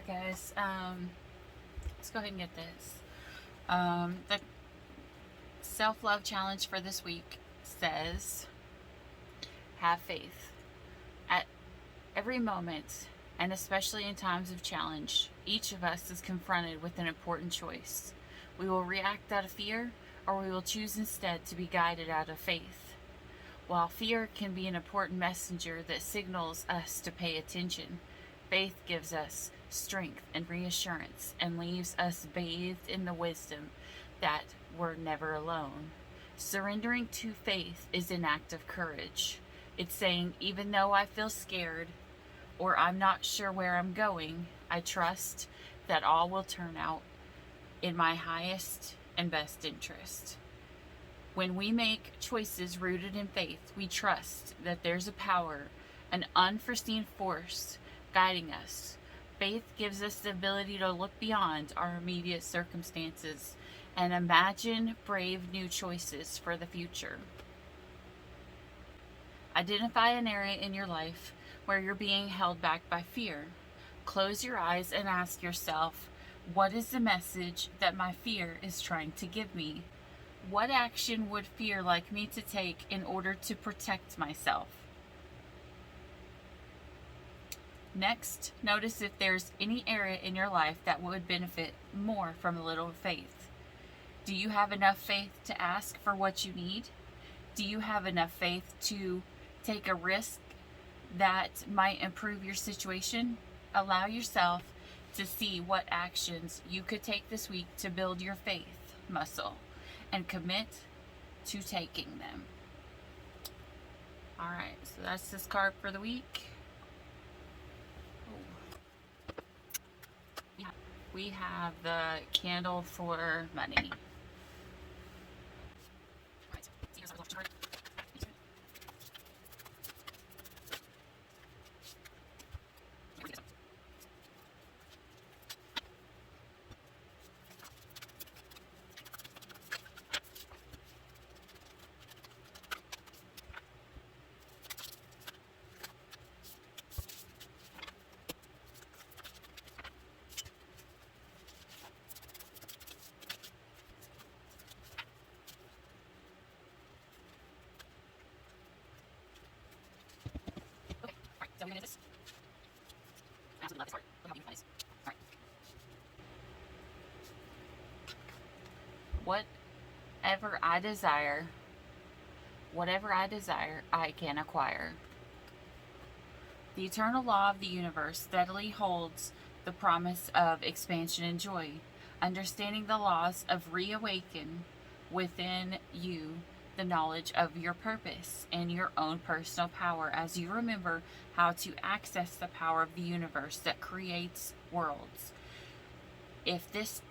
Alright guys, let's go ahead and get this. The self-love challenge for this week says, have faith. At every moment, and especially in times of challenge, each of us is confronted with an important choice. We will react out of fear, or we will choose instead to be guided out of faith. While fear can be an important messenger that signals us to pay attention, faith gives us strength and reassurance and leaves us bathed in the wisdom that we're never alone. Surrendering to faith is an act of courage. It's saying, even though I feel scared or I'm not sure where I'm going, I trust that all will turn out in my highest and best interest. When we make choices rooted in faith, we trust that there's a power, an unforeseen force guiding us. Faith gives us the ability to look beyond our immediate circumstances and imagine brave new choices for the future. Identify an area in your life where you're being held back by fear. Close your eyes and ask yourself, what is the message that my fear is trying to give me? What action would fear like me to take in order to protect myself? Next, notice if there's any area in your life that would benefit more from a little faith. Do you have enough faith to ask for what you need? Do you have enough faith to take a risk that might improve your situation? Allow yourself to see what actions you could take this week to build your faith muscle and commit to taking them. Alright, so that's this card for the week. We have the candle for money. So we're going to do this. I absolutely love this card. Look how beautiful that is. Alright. Whatever I desire, I can acquire. The eternal law of the universe steadily holds the promise of expansion and joy. Understanding the laws of reawaken within you the knowledge of your purpose and your own personal power as you remember how to access the power of the universe that creates worlds. If this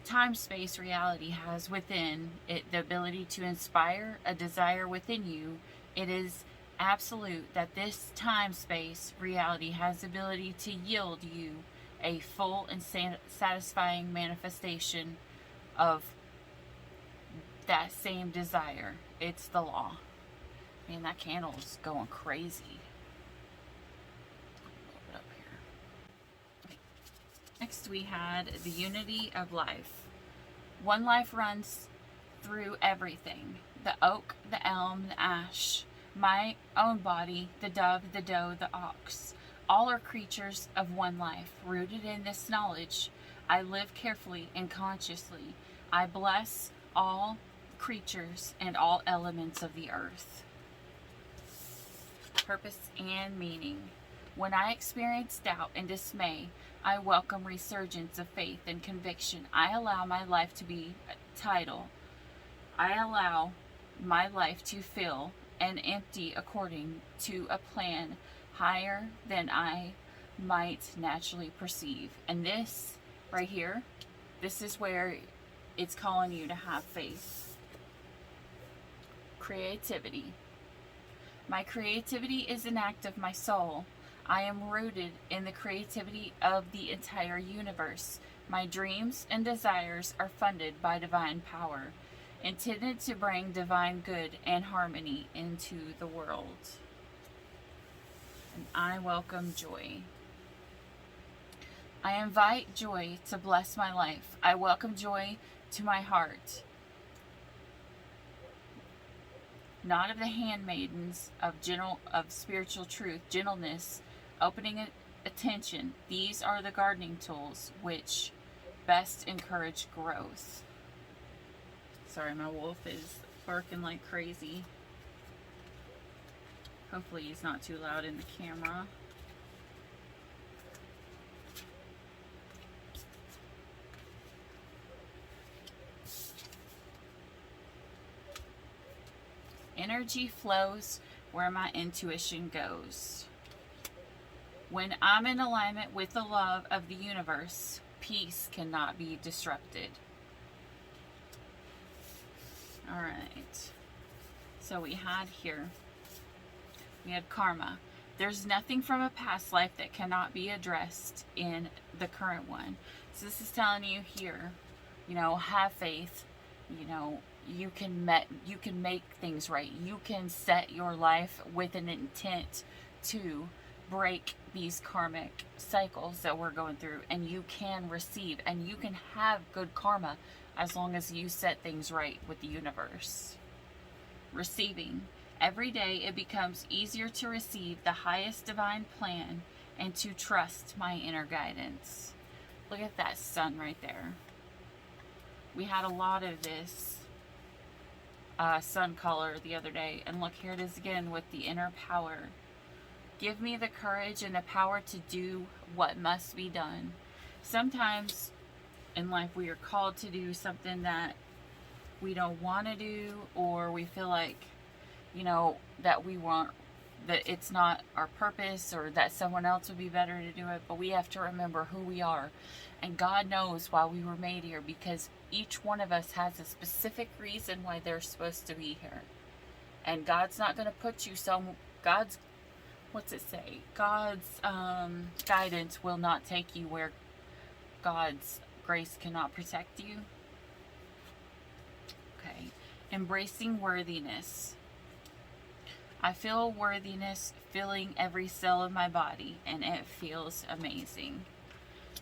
time-space reality has within it the ability to inspire a desire within you, it is absolute that this time-space reality has the ability to yield you a full and satisfying manifestation of that same desire. It's the law. Man, that candle's going crazy. Put it up here. Okay. Next we had the unity of life. One life runs through everything. The oak, the elm, the ash, my own body, the dove, the doe, the ox. All are creatures of one life. Rooted in this knowledge, I live carefully and consciously. I bless all creatures and all elements of the earth. Purpose and meaning. When I experience doubt and dismay, I welcome resurgence of faith and conviction. I allow my life to be a title. I allow my life to fill and empty according to a plan higher than I might naturally perceive. And this right here, this is where it's calling you to have faith. Creativity. My creativity is an act of my soul. I am rooted in the creativity of the entire universe. My dreams and desires are funded by divine power, intended to bring divine good and harmony into the world. And I welcome joy. I invite joy to bless my life. I welcome joy to my heart. Not of the handmaidens of spiritual truth, gentleness, opening attention. These are the gardening tools which best encourage growth. Sorry, my wolf is barking like crazy. Hopefully he's not too loud in the camera. Energy flows where my intuition goes. When I'm in alignment with the love of the universe, peace cannot be disrupted. All right. So we had karma. There's nothing from a past life that cannot be addressed in the current one. So this is telling you here, have faith. You can make things right. You can set your life with an intent to break these karmic cycles that we're going through, and you can receive and you can have good karma as long as you set things right with the universe. Receiving. Every day it becomes easier to receive the highest divine plan and to trust my inner guidance. Look at that sun right there. We had a lot of this sun color the other day, and look, here it is again with the inner power. Give me the courage and the power to do what must be done. Sometimes in life we are called to do something that we don't want to do, or we feel like that it's not our purpose, or that someone else would be better to do it. But we have to remember who we are, and God knows why we were made here, because each one of us has a specific reason why they're supposed to be here. And God's not going to put you God's guidance will not take you where God's grace cannot protect you. Okay. Embracing worthiness. I feel worthiness filling every cell of my body, and it feels amazing.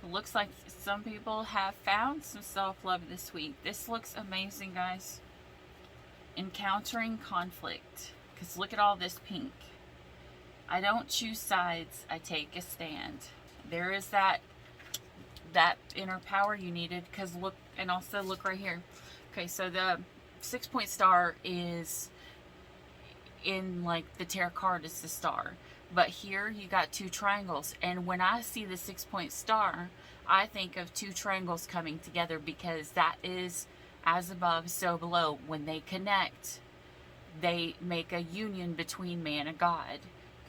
It looks like some people have found some self-love this week. This looks amazing, guys. Encountering conflict. Because look at all this pink. I don't choose sides. I take a stand. There is that inner power you needed. Because look, and also look right here. Okay, so the 6-point star is in like the tarot card is the star, but here you got 2 triangles, and when I see the 6-point star, I think of 2 triangles coming together, because that is as above so below. When they connect, they make a union between man and God.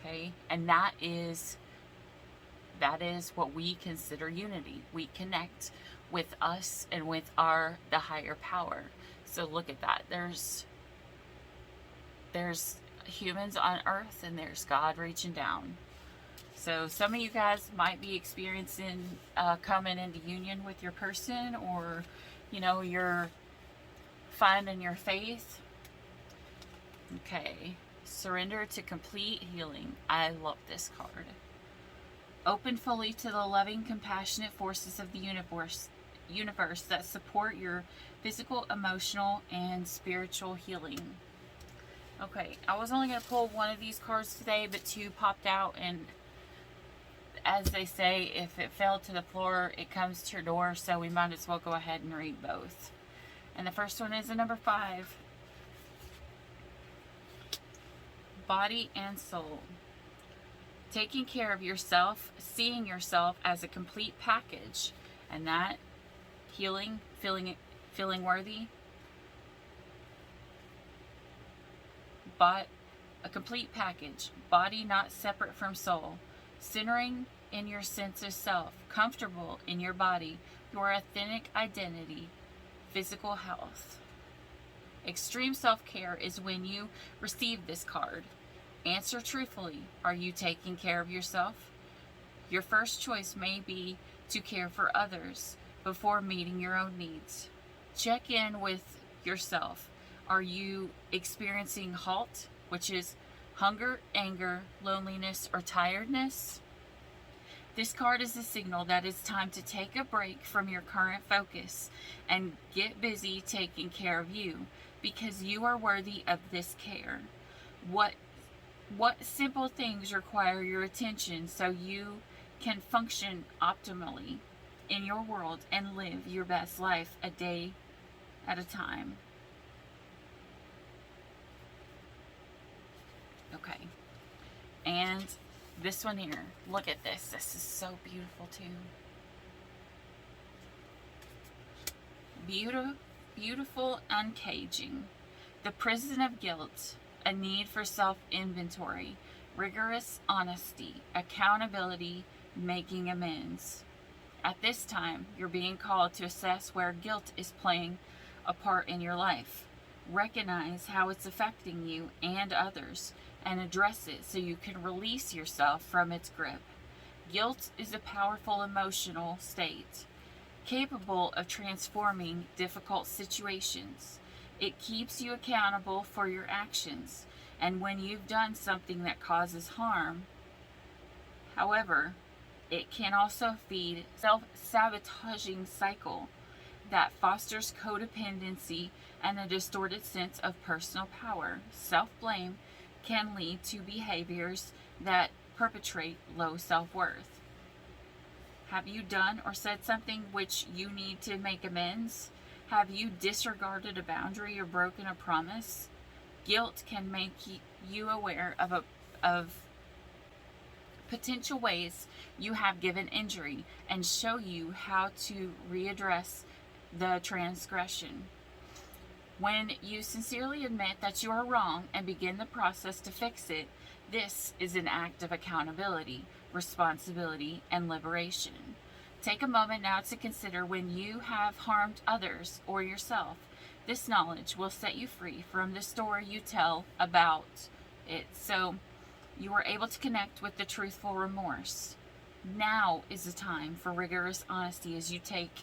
Okay, and that is what we consider unity. We connect with us and with the higher power. So look at that. There's humans on earth, and there's God reaching down. So some of you guys might be experiencing coming into union with your person, or you're finding your faith. Okay, surrender to complete healing. I love this card. Open fully to the loving, compassionate forces of the universe that support your physical, emotional, and spiritual healing. Okay, I was only going to pull one of these cards today, but 2 popped out, and as they say, if it fell to the floor, it comes to your door, so we might as well go ahead and read both. And the first one is a number 5. Body and soul. Taking care of yourself, seeing yourself as a complete package, and that healing, feeling worthy. But a complete package, body not separate from soul, centering in your sense of self, comfortable in your body, your authentic identity, physical health. Extreme self-care is when you receive this card. Answer truthfully. Are you taking care of yourself? Your first choice may be to care for others before meeting your own needs. Check in with yourself. Are you experiencing halt, which is hunger, anger, loneliness, or tiredness? This card is a signal that it's time to take a break from your current focus and get busy taking care of you, because you are worthy of this care. What simple things require your attention so you can function optimally in your world and live your best life a day at a time? Okay. And this one here, look at this. This is so beautiful too. Beautiful uncaging. The prison of guilt, a need for self-inventory, rigorous honesty, accountability, making amends. At this time, you're being called to assess where guilt is playing a part in your life. Recognize how it's affecting you and others, and address it so you can release yourself from its grip. Guilt is a powerful emotional state, capable of transforming difficult situations. It keeps you accountable for your actions, and when you've done something that causes harm. However, it can also feed a self-sabotaging cycle that fosters codependency and a distorted sense of personal power. Self-blame can lead to behaviors that perpetrate low self-worth. Have you done or said something which you need to make amends? Have you disregarded a boundary or broken a promise? Guilt can make you aware of potential ways you have given injury and show you how to readdress the transgression. When you sincerely admit that you are wrong and begin the process to fix it, this is an act of accountability, responsibility, and liberation. Take a moment now to consider when you have harmed others or yourself. This knowledge will set you free from the story you tell about it, so you are able to connect with the truthful remorse. Now is the time for rigorous honesty as you take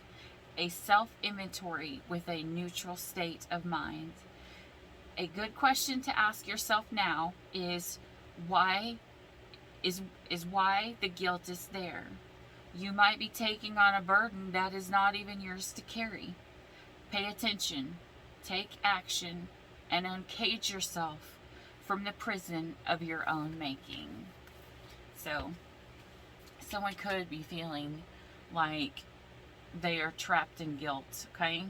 a self-inventory with a neutral state of mind. A good question to ask yourself now is why the guilt is there. You might be taking on a burden that is not even yours to carry. Pay attention, take action, and uncage yourself from the prison of your own making. So, someone could be feeling like they are trapped in guilt, okay?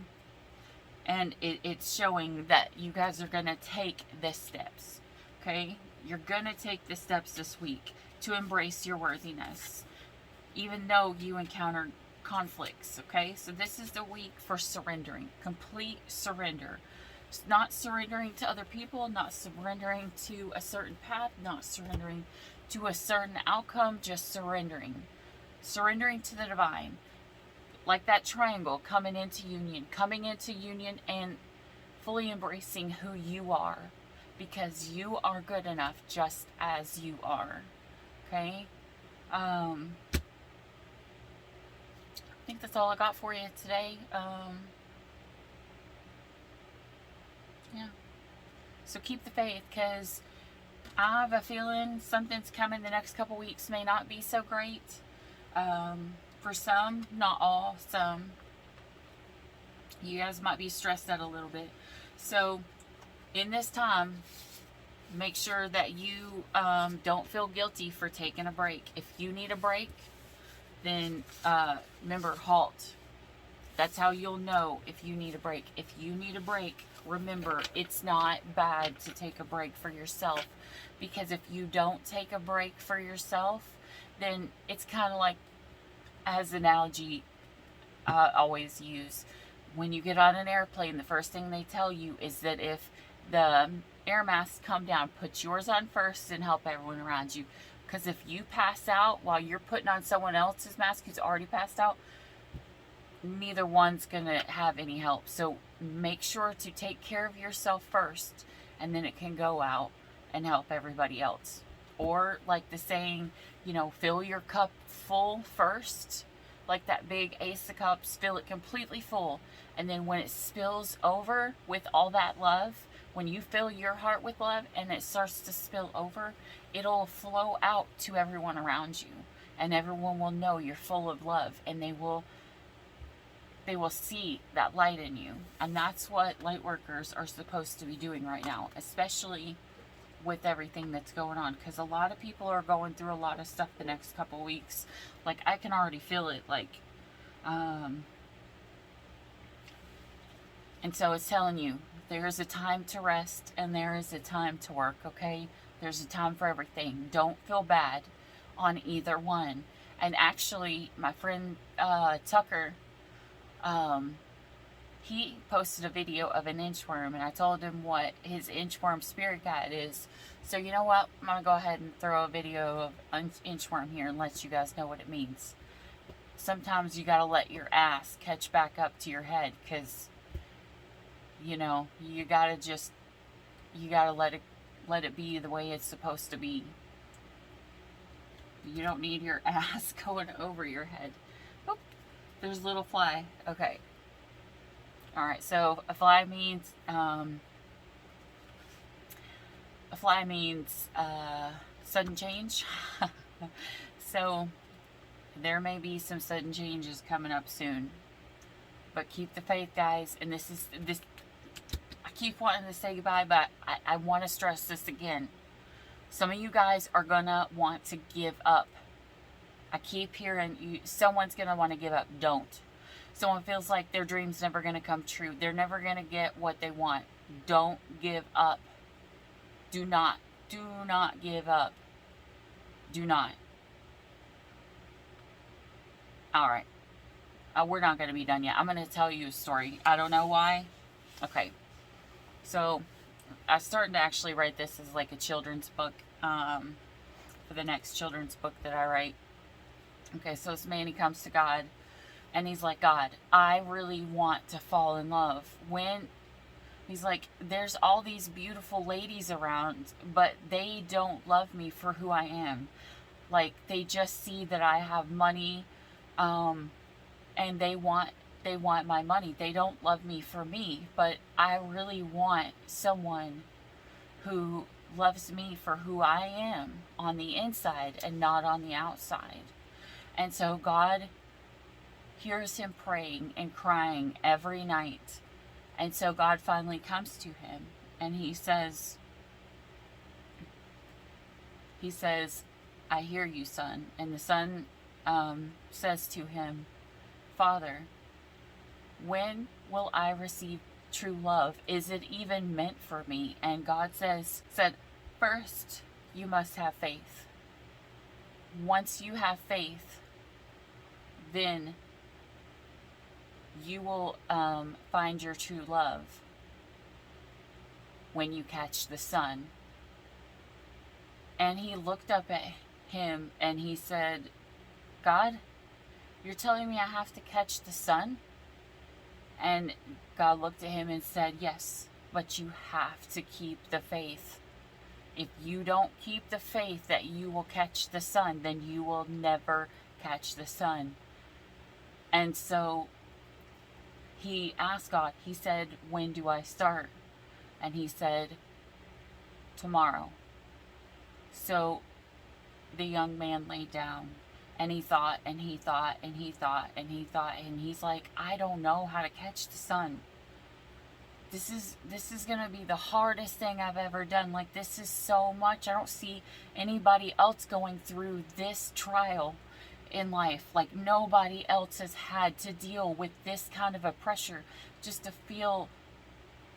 And it's showing that you guys are going to take the steps, okay? You're going to take the steps this week to embrace your worthiness, even though you encounter conflicts, okay? So this is the week for surrendering, complete surrender. Not surrendering to other people, not surrendering to a certain path, not surrendering to a certain outcome, just surrendering. Surrendering to the divine. Like that triangle, coming into union and fully embracing who you are, because you are good enough just as you are, okay? I think that's all I got for you today. Yeah. So keep the faith, because I have a feeling something's coming the next couple weeks. May not be so great. For some, not all, some. You guys might be stressed out a little bit. So in this time, make sure that you don't feel guilty for taking a break. If you need a break, then remember, halt. That's how you'll know if you need a break. If you need a break, remember, it's not bad to take a break for yourself. Because if you don't take a break for yourself, then it's kind of like, as an analogy I always use, when you get on an airplane, the first thing they tell you is that if the air masks come down, put yours on first and help everyone around you. Because if you pass out while you're putting on someone else's mask who's already passed out, neither one's going to have any help. So make sure to take care of yourself first, and then it can go out and help everybody else. Or like the saying, fill your cup full first, like that big Ace of Cups, fill it completely full, and then when it spills over with all that love, when you fill your heart with love and it starts to spill over, it'll flow out to everyone around you. and everyone will know you're full of love, and they will see that light in you. And that's what light workers are supposed to be doing right now, especially with everything that's going on, because a lot of people are going through a lot of stuff the next couple weeks. Like, I can already feel it, like, and so it's telling you there is a time to rest and there is a time to work. Okay, there's a time for everything. Don't feel bad on either one. And actually, my friend Tucker, he posted a video of an inchworm, and I told him what his inchworm spirit guide is. So you know what? I'm going to go ahead and throw a video of inchworm here and let you guys know what it means. Sometimes you got to let your ass catch back up to your head, because, you know, you got to let it be the way it's supposed to be. You don't need your ass going over your head. Oh, there's a little fly. Okay. All right, so a fly means sudden change. So there may be some sudden changes coming up soon, but keep the faith, guys. And this. I keep wanting to say goodbye, but I want to stress this again. Some of you guys are gonna want to give up. I keep hearing someone's gonna want to give up. Don't. Someone feels like their dream's never going to come true. They're never going to get what they want. Don't give up. Do not give up. Do not. All right. We're not going to be done yet. I'm going to tell you a story. I don't know why. Okay. So, I'm starting to actually write this as like a children's book, for the next children's book that I write. Okay, so this man, he comes to God. And he's like, God, I really want to fall in love. He's like, there's all these beautiful ladies around, but they don't love me for who I am. Like, they just see that I have money, and they want my money. They don't love me for me, but I really want someone who loves me for who I am on the inside and not on the outside. And so God hears him praying and crying every night. And so God finally comes to him and he says, I hear you, son. And the son says to him, Father, when will I receive true love? Is it even meant for me? And God said, first, you must have faith. Once you have faith, then you will find your true love when you catch the sun. And he looked up at him and he said, God, you're telling me I have to catch the sun? And God looked at him and said, yes, but you have to keep the faith. If you don't keep the faith that you will catch the sun, then you will never catch the sun. And so he asked God, he said, when do I start? And he said, tomorrow. So the young man laid down and he thought and he thought and he thought and he thought, and he's like, I don't know how to catch the sun. This is going to be the hardest thing I've ever done. Like, this is so much. I don't see anybody else going through this trial in life. Like, nobody else has had to deal with this kind of a pressure just to feel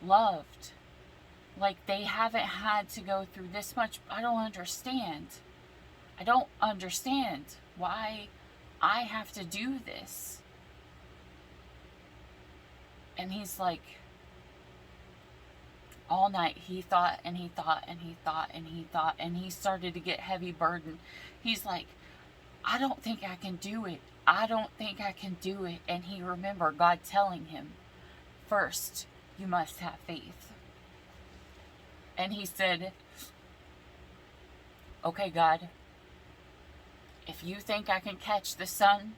loved. Like, they haven't had to go through this much. I don't understand why I have to do this. And he's like, all night he thought and he thought and he thought and he thought, and he started to get heavy burden. He's like, I don't think I can do it. I don't think I can do it. And he remembered God telling him, first, you must have faith. And he said, okay, God, if you think I can catch the sun,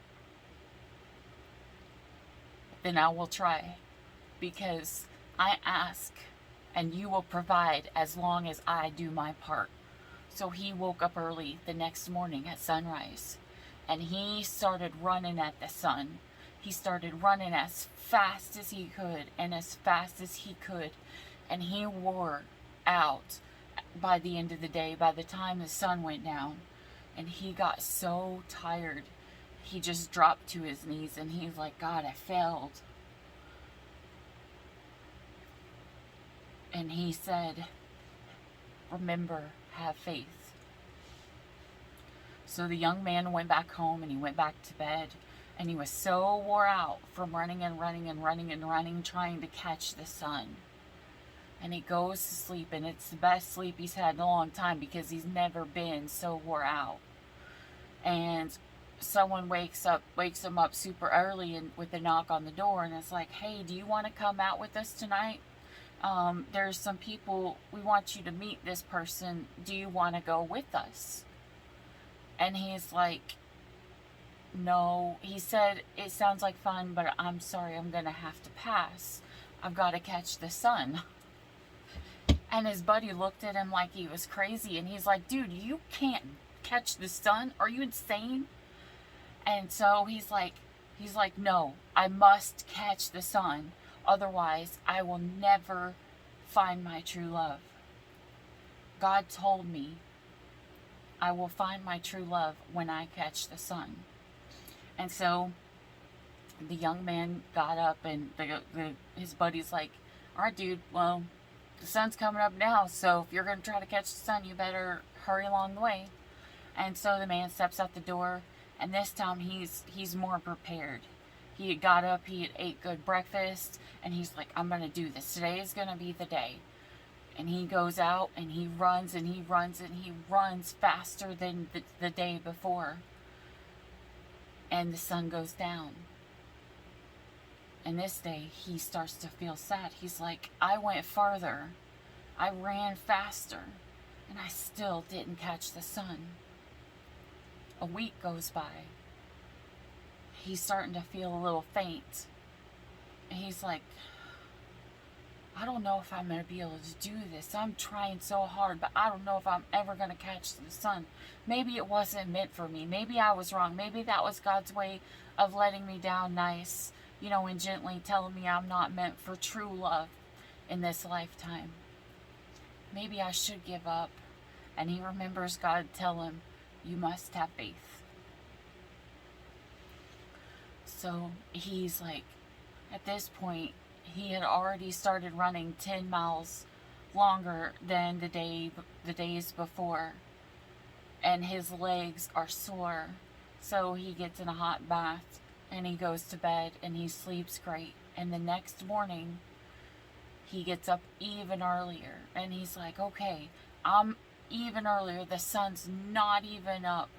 then I will try, because I ask and you will provide as long as I do my part. So he woke up early the next morning at sunrise and he started running at the sun. He started running as fast as he could and as fast as he could, and he wore out by the end of the day, by the time the sun went down. And he got so tired, he just dropped to his knees and he's like, God, I failed. And he said, remember, have faith. So the young man went back home and he went back to bed, and he was so wore out from running and running and running and running, trying to catch the sun. And he goes to sleep, and it's the best sleep he's had in a long time because he's never been so wore out. And someone wakes him up super early and with a knock on the door, and it's like, hey, do you want to come out with us tonight? There's some people, we want you to meet this person. Do you want to go with us? And he's like, no. He said, it sounds like fun, but I'm sorry, I'm going to have to pass. I've got to catch the sun. And his buddy looked at him like he was crazy, and he's like, dude, you can't catch the sun? Are you insane? And so he's like, no, I must catch the sun. Otherwise, I will never find my true love. God told me I will find my true love when I catch the sun. And so the young man got up, and his buddy's like, all right, dude, well, the sun's coming up now, so if you're going to try to catch the sun, you better hurry along the way. And so the man steps out the door, and this time he's more prepared. He had got up, he had ate good breakfast, and he's like, I'm going to do this. Today is going to be the day. And he goes out, and he runs, and he runs, and he runs faster than the day before. And the sun goes down. And this day, he starts to feel sad. He's like, I went farther. I ran faster. And I still didn't catch the sun. A week goes by. He's starting to feel a little faint. And he's like, I don't know if I'm going to be able to do this. I'm trying so hard, but I don't know if I'm ever going to catch the sun. Maybe it wasn't meant for me. Maybe I was wrong. Maybe that was God's way of letting me down nice, and gently telling me I'm not meant for true love in this lifetime. Maybe I should give up. And he remembers God tell him, you must have faith. So he's like, at this point, he had already started running 10 miles longer than the days before. And his legs are sore. So he gets in a hot bath and he goes to bed and he sleeps great. And the next morning, he gets up even earlier. And he's like, okay, I'm even earlier. The sun's not even up.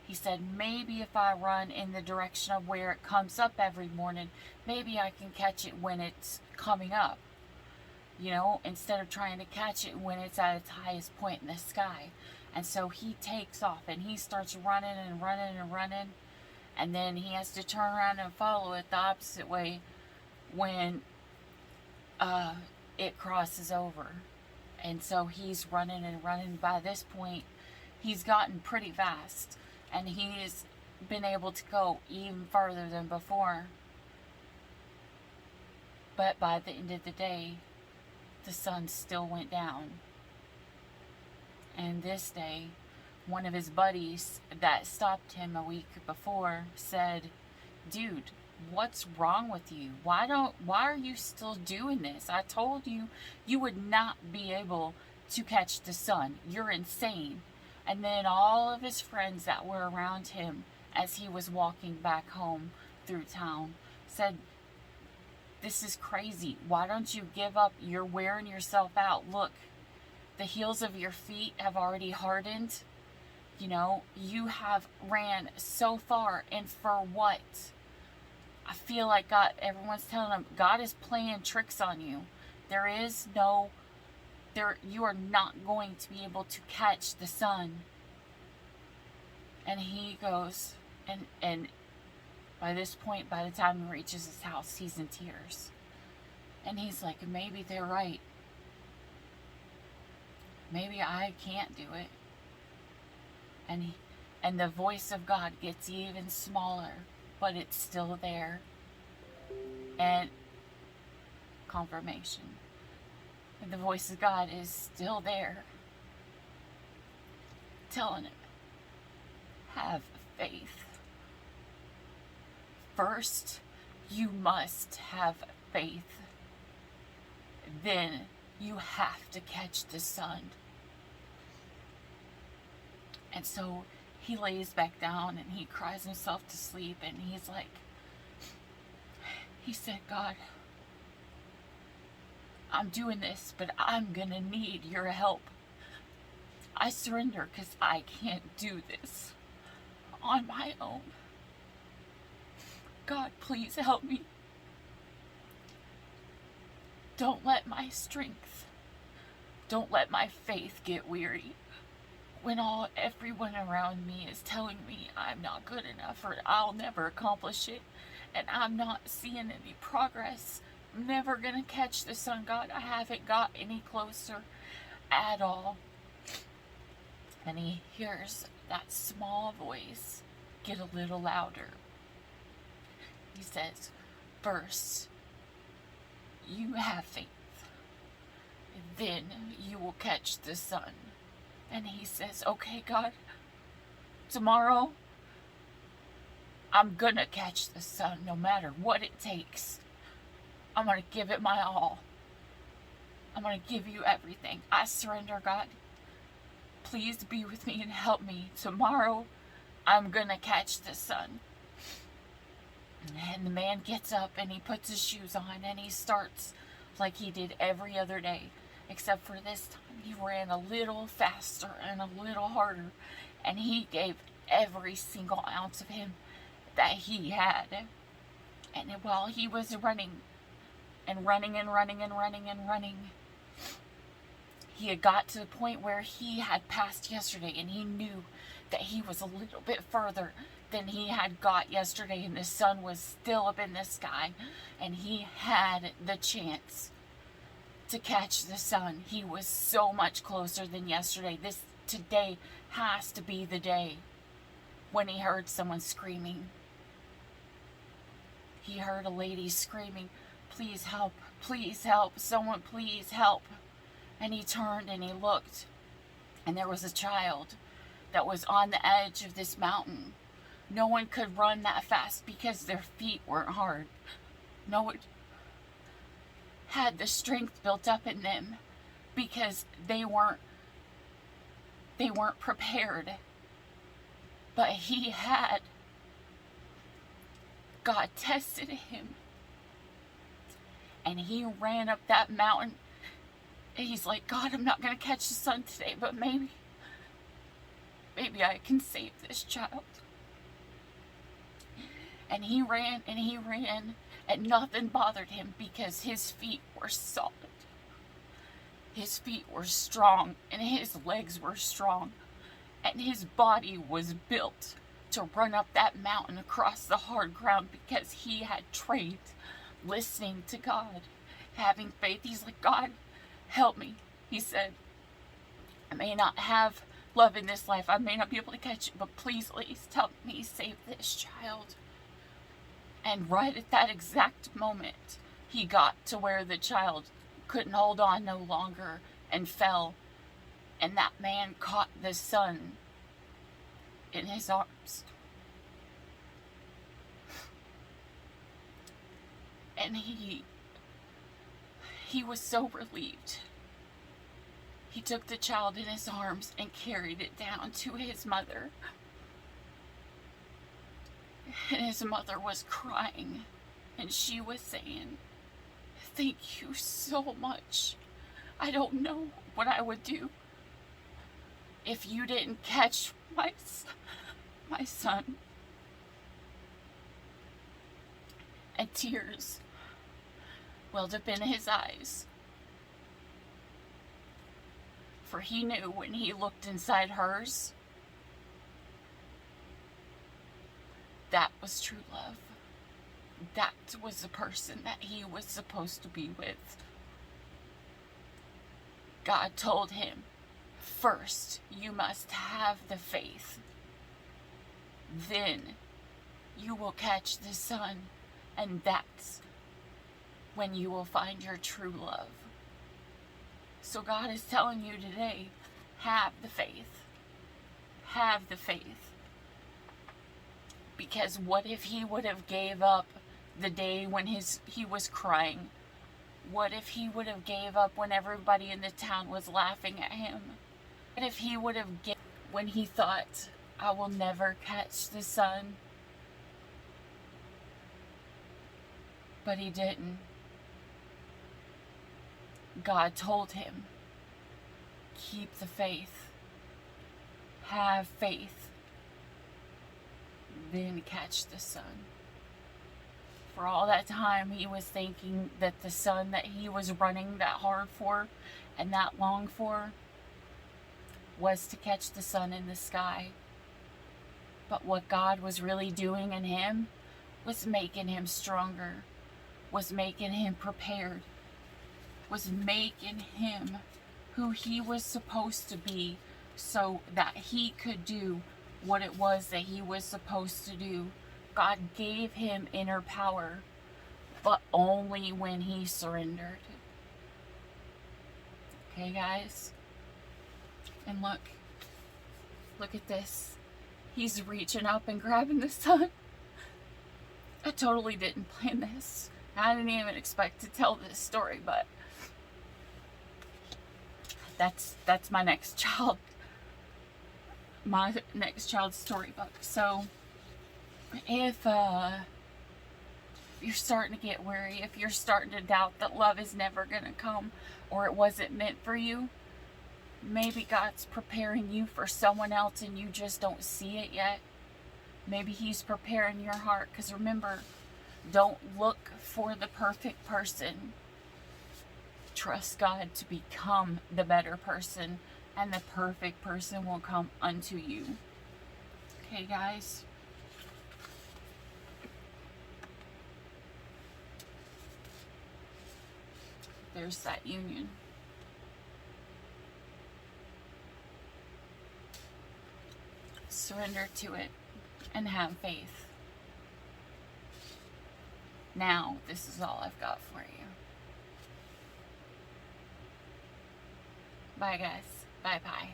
He said, maybe if I run in the direction of where it comes up every morning, maybe I can catch it when it's coming up. Instead of trying to catch it when it's at its highest point in the sky. And so he takes off and he starts running and running and running. And then he has to turn around and follow it the opposite way when it crosses over. And so he's running and running. By this point, he's gotten pretty fast. And he's been able to go even farther than before. But by the end of the day, the sun still went down. And this day, one of his buddies that stopped him a week before said, dude, what's wrong with you? Why are you still doing this? I told you you would not be able to catch the sun. You're insane. And then all of his friends that were around him as he was walking back home through town said, this is crazy. Why don't you give up? You're wearing yourself out. Look, the heels of your feet have already hardened. You have ran so far, and for what? I feel like everyone's telling him, God is playing tricks on you. You are not going to be able to catch the sun. And he goes, and by this point, by the time he reaches his house, he's in tears. And he's like, maybe they're right. Maybe I can't do it. And the voice of God gets even smaller, but it's still there. And confirmation. And the voice of God is still there, telling him, have faith. First, you must have faith. Then you have to catch the sun. And so he lays back down and he cries himself to sleep, and he's like, he said, God, I'm doing this, but I'm gonna need your help. I surrender because I can't do this on my own. God, please help me. Don't let my strength, don't let my faith get weary when everyone around me is telling me I'm not good enough or I'll never accomplish it, and I'm not seeing any progress. I'm never gonna catch the sun, God. I haven't got any closer at all. And he hears that small voice get a little louder. He says, first, you have faith. Then you will catch the sun. And he says, okay, God, tomorrow I'm gonna catch the sun no matter what it takes. I'm gonna give it my all. I'm gonna give you everything. I surrender, God. Please be with me and help me. Tomorrow I'm gonna catch the sun. And the man gets up and he puts his shoes on and he starts like he did every other day. Except for this time, he ran a little faster and a little harder, and he gave every single ounce of him that he had. And while he was running, he had got to the point where he had passed yesterday, and he knew that he was a little bit further than he had got yesterday, and the sun was still up in the sky, and he had the chance to catch the sun. He was so much closer than yesterday. Today has to be the day when he heard someone screaming. He heard a lady screaming, please help, someone please help. And he turned and he looked, and there was a child that was on the edge of this mountain. No one could run that fast because their feet weren't hard. No one had the strength built up in them because they weren't prepared. But he had. God tested him. And he ran up that mountain. And he's like, God, I'm not going to catch the sun today, but maybe I can save this child. And he ran, and nothing bothered him because his feet were solid. His feet were strong, and his legs were strong, and his body was built to run up that mountain across the hard ground because he had trained listening to God, having faith. He's like, God, help me. He said, I may not have love in this life. I may not be able to catch it, but please at least help me save this child. And right at that exact moment, he got to where the child couldn't hold on no longer and fell. And that man caught the sun in his arms. And he was so relieved. He took the child in his arms and carried it down to his mother. And his mother was crying, and she was saying, thank you so much. I don't know what I would do if you didn't catch my son. And tears welled up in his eyes. For he knew when he looked inside hers, that was true love. That was the person that he was supposed to be with. God told him, first, you must have the faith. then you will catch the sun, and that's when you will find your true love. So God is telling you today, have the faith. Have the faith. Because what if he would have gave up the day when he was crying? What if he would have gave up when everybody in the town was laughing at him? What if he would have given when he thought, I will never catch the sun? But he didn't. God told him, keep the faith. Have faith. Then catch the sun. For all that time, he was thinking that the sun that he was running that hard for and that long for was to catch the sun in the sky. But what God was really doing in him was making him stronger, was making him prepared, was making him who he was supposed to be so that he could do what it was that he was supposed to do. God gave him inner power, but only when he surrendered. Okay, guys? And look at this. He's reaching up and grabbing the sun. I totally didn't plan this. I didn't even expect to tell this story, but that's my next child. My next child's storybook. So if you're starting to get worried, if you're starting to doubt that love is never going to come or it wasn't meant for you, maybe God's preparing you for someone else and you just don't see it yet. Maybe he's preparing your heart, because remember, don't look for the perfect person. Trust God to become the better person, and the perfect person will come unto you. Okay, guys? There's that union. Surrender to it and have faith. Now, this is all I've got for you. Bye, guys. Bye-bye.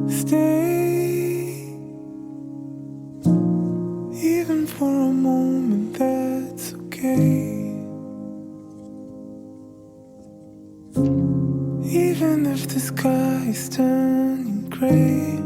Stay, even for a moment, that's okay. Even if the sky is turning gray.